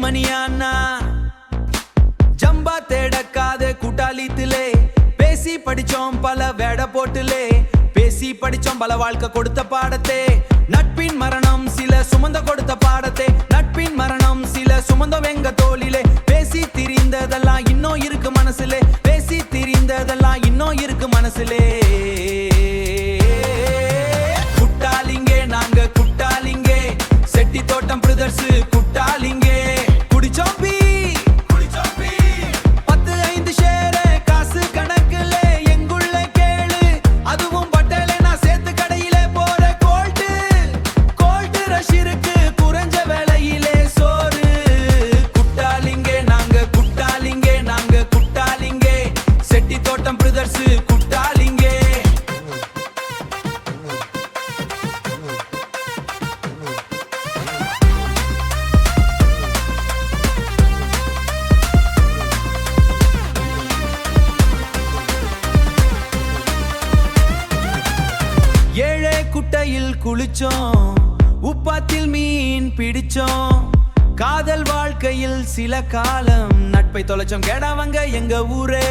மணியானா ஜம்பா தேடக்காத கூட்டாளித்திலே பேசி படிச்சோம் பல வேட போட்டுலே பேசி படிச்சோம் பல வாழ்க்கை கொடுத்த பாடத்தே நட்பின் மரணம் சில சுமந்த கொடுத்த பாடத்தே நட்பின் மரணம் சில சுமந்த வெங்க தோளிலே பேசி திரிந்ததெல்லாம் இன்னும் இருக்கு மனசுலே பேசி திரிந்ததெல்லாம் இன்னும் இருக்கு மனசுலே குட்டாளிங்கே நாங்க குட்டாளிங்கே செட்டி தோட்டம் பிரதர்ஸ் குட்டாளிங்கே குடிச்சோம் பீ ஏழே குட்டையில் குளிச்சோம் உப்பாத்தில் மீன் பிடிச்சோம் காதல் வாழ்க்கையில் சில காலம் நட்பை தொலைச்சோம் கேடாவங்க எங்க ஊரே